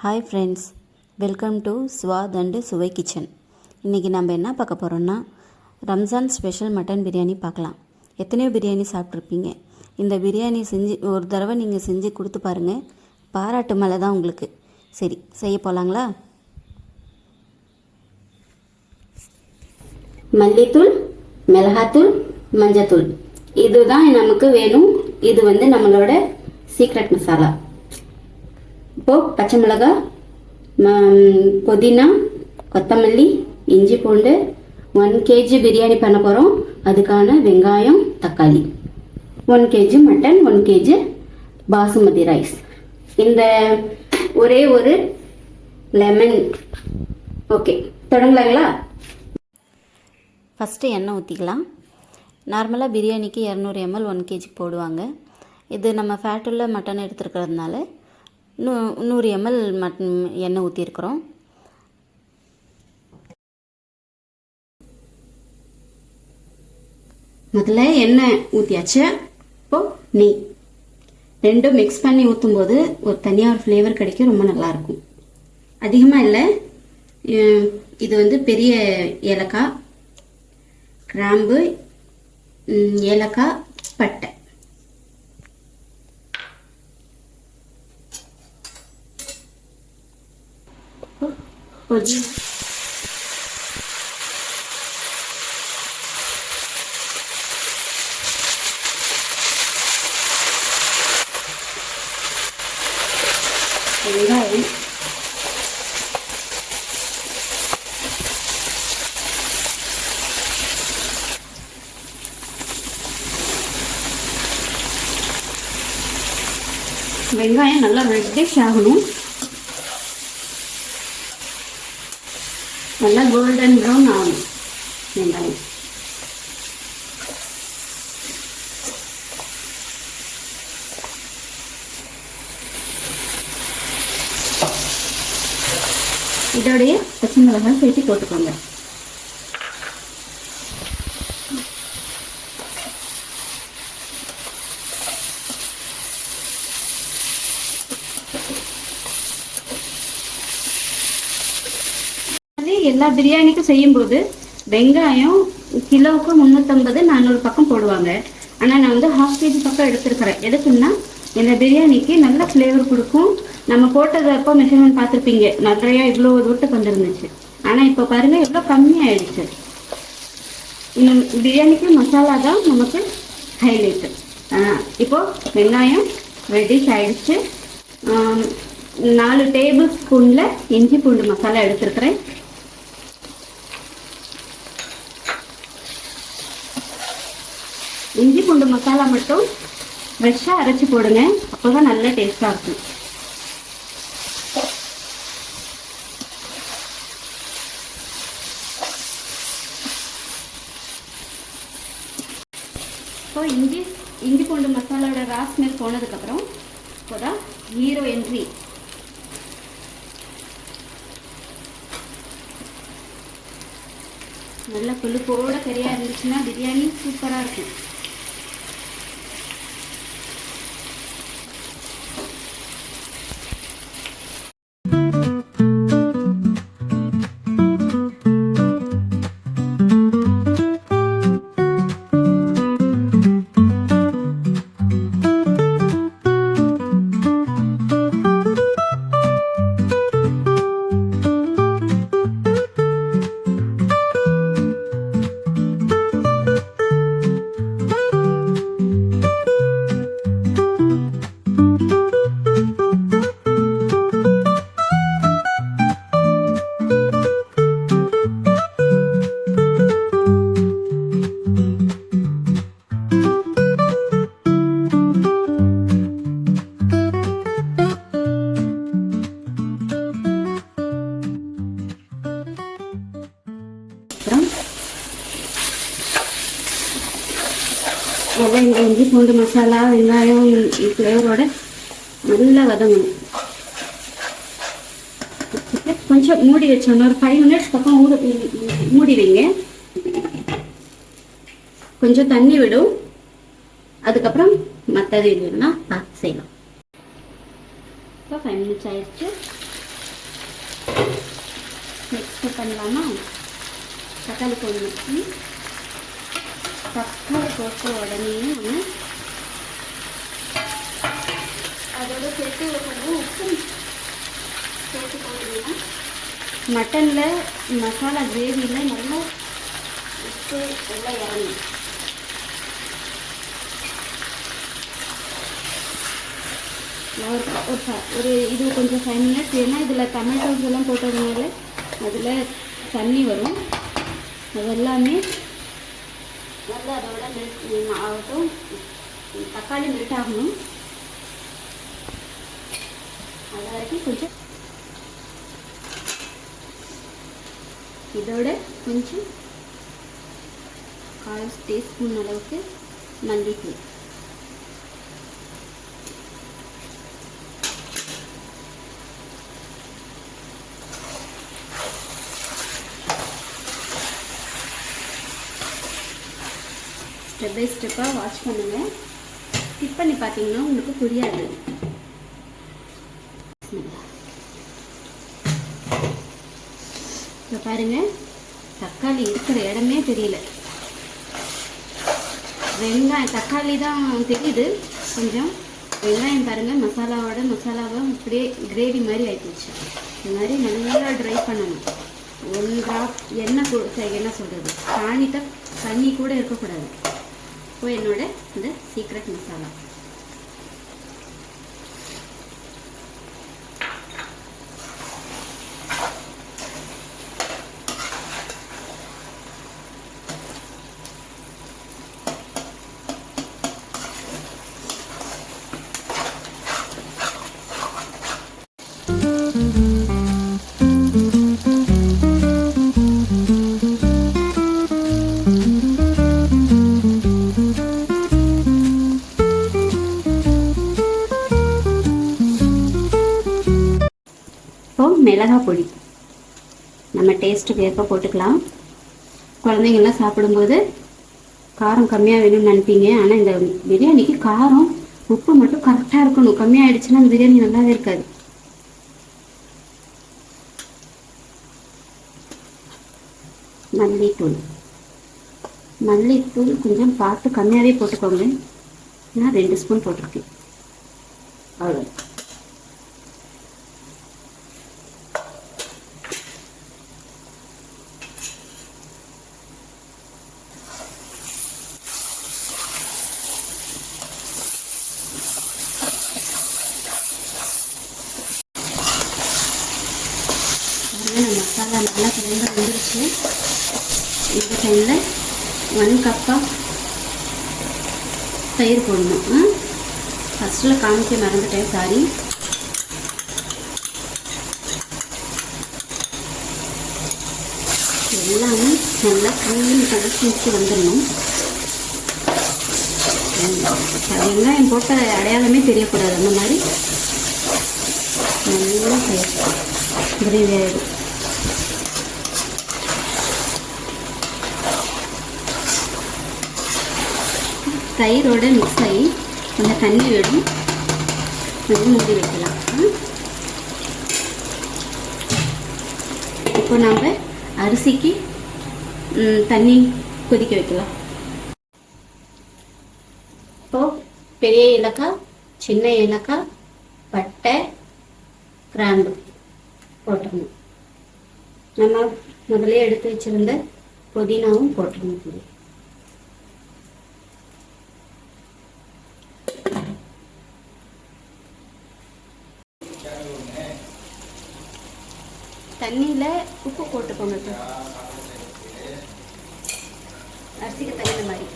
Hi friends, welcome to Swaad and Suvai kitchen. இன்றைக்கி நம்ம என்ன பார்க்க போகிறோம்னா ரம்ஜான் ஸ்பெஷல் மட்டன் பிரியாணி பார்க்கலாம். எத்தனையோ பிரியாணி சாப்பிட்ருப்பீங்க. இந்த பிரியாணி செஞ்சு ஒரு தடவை நீங்கள் செஞ்சு கொடுத்து பாருங்கள், பாராட்டு மழை தான் உங்களுக்கு. சரி, செய்ய போகலாங்களா? மல்லித்தூள், மிளகாத்தூள், மஞ்சத்தூள் இதுதான் நமக்கு வேணும். இது நம்மளோட சீக்ரெட் மசாலா. இப்போது பச்சை மிளகாய், புதினா, கொத்தமல்லி, இஞ்சி பூண்டு, 1 kg பிரியாணி பண்ண போகிறோம். அதுக்கான வெங்காயம், தக்காளி, 1 kg mutton, 1 kg basmati rice, இந்த ஒரே ஒரு லெமன். ஓகே, தொடங்கலாங்களா? ஃபஸ்ட்டு எண்ணெய் ஊற்றிக்கலாம். நார்மலாக பிரியாணிக்கு 200 ml 1 kg போடுவாங்க. இது நம்ம ஃபேட்டுள்ள மட்டன் எடுத்துருக்கிறதுனால 100 ml மட்டன் எண்ணெய் ஊற்றிருக்கிறோம். முதல்ல எண்ணெய் ஊற்றியாச்சு. இப்போது நெய் ரெண்டும் மிக்ஸ் பண்ணி ஊற்றும்போது ஒரு தனியாக ஒரு ஃப்ளேவர் கிடைக்கும், ரொம்ப நல்லாயிருக்கும். அதிகமாக இல்லை. இது பெரிய ஏலக்காய், கிராம்பு, ஏலக்காய், பட்டை, புதினா, வெங்காயம், வெங்காயம் நல்லா ரெட்டிஷ் ஆகணும். நல்லா கோல்டன் ப்ரௌன் ஆகணும் வெங்காயம். இதோடைய பச்சை மிளகாய் சேர்த்து போட்டுக்கோங்க. எல்லா பிரியாணிக்கும் செய்யும்போது வெங்காயம் கிலோவுக்கு 350 400 பக்கம் போடுவாங்க. ஆனால் நான் 1/2 kg பக்கம் எடுத்துருக்கிறேன். எதுக்குன்னா இந்த பிரியாணிக்கு நல்ல ஃப்ளேவர் கொடுக்கும். நம்ம போட்டது அப்போ மெஷர்மெண்ட் பார்த்துருப்பீங்க, நிறையா இவ்வளோ தூரத்துக்கு வந்துருந்துச்சு. ஆனால் இப்போ பாருங்கள் எவ்வளோ கம்மியாயிடுச்சு. இந்த பிரியாணிக்கு மசாலா தான் நமக்கு ஹைலைட்டு. இப்போது வெங்காயம் ரெடிஷ் ஆயிடுச்சு. 4 டேபிள் ஸ்பூனில் இஞ்சி பூண்டு மசாலா எடுத்துருக்கிறேன். இஞ்சி பூண்டு மசாலா மட்டும் ஃப்ரெஷ்ஷாக அரைச்சி போடுங்க, அப்போ தான் நல்ல டேஸ்ட்டாக இருக்கும். இப்போ இஞ்சி பூண்டு மசாலாவோட ரா ஸ்மெல் போனதுக்கப்புறம் இப்போ தான் ஹீரோ என்ட்ரி. நல்ல புழுப்போட கறியாக இருந்துச்சுன்னா பிரியாணி சூப்பராக இருக்கும். நல்லா இந்த இஞ்சி பூண்டு மசாலா வெங்காயம் ஃப்ளேவரோட நல்லா வதங்கணும். கொஞ்சம் மூடி வச்சோம், ஒரு 5 minutes பக்கம் மூடி வைங்க. கொஞ்சம் தண்ணி விடும், அதுக்கப்புறம் மற்றது இல்லைன்னா பார்த்து செய்யலாம். இப்போ 5 minutes ஆயிடுச்சு. பண்ணலாமா? தக்காளி போடணும். தக்காளி போட்ட உடனே நம்ம அதோட சேர்த்து கொஞ்சம் உப்பு சேர்த்து போட்டிங்கன்னா மட்டனில் மசாலா கிரேவியில் நல்லா உப்பு எல்லாம் இறங்கும். ஒரு இது கொஞ்சம் 5 மினிட்ஸ், ஏன்னா இதில் டொமேட்டோஸ் எல்லாம் போட்டதுனால அதில் தண்ணி வரும். அதெல்லாமே நல்லா அதோட மெல்ட் ஆகட்டும். தக்காளி மெல்ட் ஆகணும். அது வரைக்கும் கொஞ்சம் இதோட கொஞ்சம் 1/4 டீஸ்பூன் அளவுக்கு மல்லித்தூள், ஸ்டெப் பை ஸ்டெப்பாக வாட்ச் பண்ணுங்கள். ஸ்கிப் பண்ணி பார்த்தீங்கன்னா உங்களுக்கு புரியாது. இப்போ பாருங்கள், தக்காளி இருக்கிற இடமே தெரியல. வெங்காயம் தக்காளி தான் தெரியுது கொஞ்சம். வெங்காயம் பாருங்கள், மசாலாவை அப்படியே கிரேவி மாதிரி ஆகிப்போச்சு. இந்த மாதிரி நல்லா ட்ரை பண்ணணும். 1 ட்ராப் எண்ணெய் என்ன சொல்கிறது, தண்ணி கூட இருக்கக்கூடாது. இப்போ என்னோட இந்த சீக்ரெட் மசாலா மிளகாய் பொடி நம்ம டேஸ்ட்டுக்கு ஏற்ப போட்டுக்கலாம். குழந்தைங்கள்லாம் சாப்பிடும்போது காரம் கம்மியாக வேணும்னு நினைப்பீங்க. ஆனால் இந்த பிரியாணிக்கு காரம் உப்பு மட்டும் கரெக்டாக இருக்கணும். கம்மியாகிடுச்சுன்னா அந்த பிரியாணி நல்லாவே இருக்காது. மல்லித்தூள் கொஞ்சம் பார்த்து கம்மியாகவே போட்டுக்கோங்க. நான் 2 ஸ்பூன் போட்டிருக்கேன், அவ்வளோ. மசாலா நல்லா கலந்து வந்துருச்சு. இந்த டைமில் 1 கப்பாக தயிர் போடணும். ஃபஸ்ட்டில் காமிக்க மறந்துட்டேன், சாரி. எல்லாமே நல்லா க்ளீன் கன்சிஸ்டன்சி வந்துடணும். வெங்காயம் போட்ட அடையாளமே தெரியக்கூடாது. அந்த மாதிரி நல்லா கிரேவி ஆகிடும். தயிரோட மிக்ஸ் ஆகி கொஞ்சம் தண்ணி விடும். கொஞ்சம் மூடி வைக்கலாம். இப்போ நாம் அரிசிக்கு தண்ணி கொதிக்க வைக்கலாம். இப்போது பெரிய ஏலக்காய், சின்ன ஏலக்காய், பட்டை, கிராம்பு போட்டுக்கணும். நம்ம முதலே எடுத்து வச்சுருந்த புதினாவும் போட்டுக்கணும். தண்ணியில் உப்பு போட்டுக்கோங்க, அரிசிக்கு தகுந்த மாதிரி.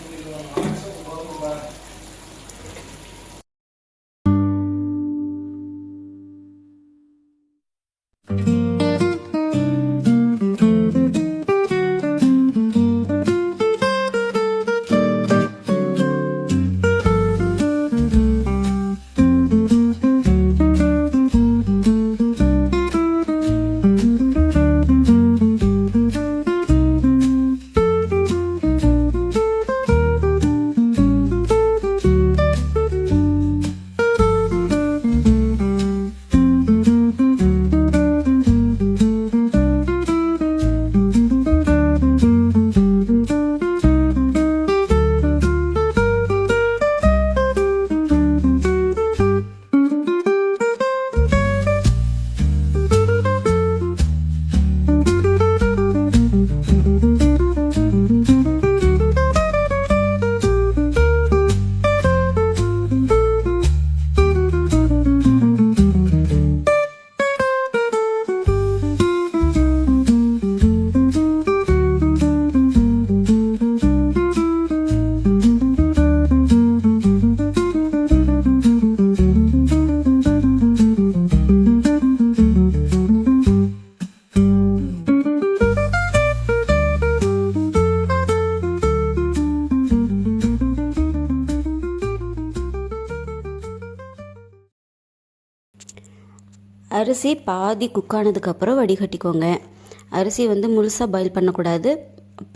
அரிசி பாதி குக் ஆனதுக்கப்புறம் வடிகட்டிக்கோங்க. அரிசி வந்து முழுசாக பாயில் பண்ணக்கூடாது,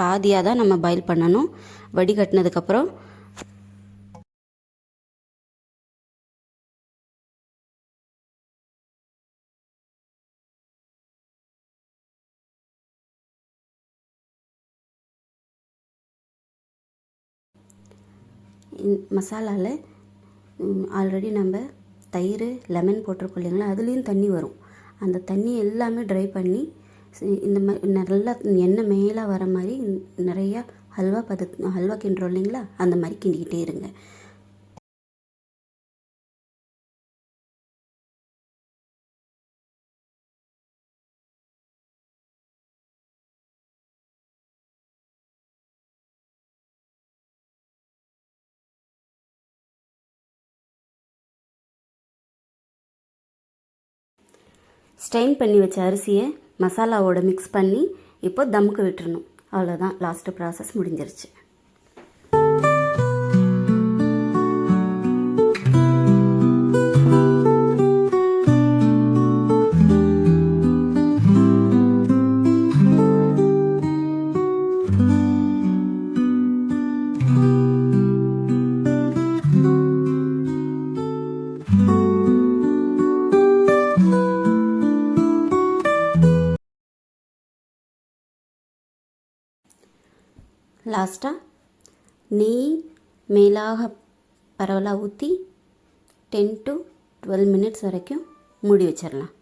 பாதியாக தான் நம்ம பாயில் பண்ணணும். வடிகட்டினதுக்கப்புறம் மசாலாவில் ஆல்ரெடி நம்ம தயிர் லெமன் போட்டிருக்கோம் இல்லைங்களா, அதுலேயும் தண்ணி வரும். அந்த தண்ணி எல்லாமே ட்ரை பண்ணி இந்த மாதிரி நல்லா எண்ணெய் மேலே வர மாதிரி நிறையா ஹல்வா கிண்டுறோம் இல்லைங்களா, அந்த மாதிரி கிண்டிக்கிட்டே இருங்க. ஸ்ட்ரெயின் பண்ணி வச்ச அரிசியை மசாலாவோட மிக்ஸ் பண்ணி இப்போ தம்முக்கு விட்டுறணும். அவ்வளோதான், லாஸ்ட்டு ப்ராசஸ் முடிஞ்சிருச்சு. லாஸ்ட்டாக நெய் மேலாக பரவலாக ஊற்றி 10 to 12 minutes வரைக்கும் மூடி வச்சிடலாம்.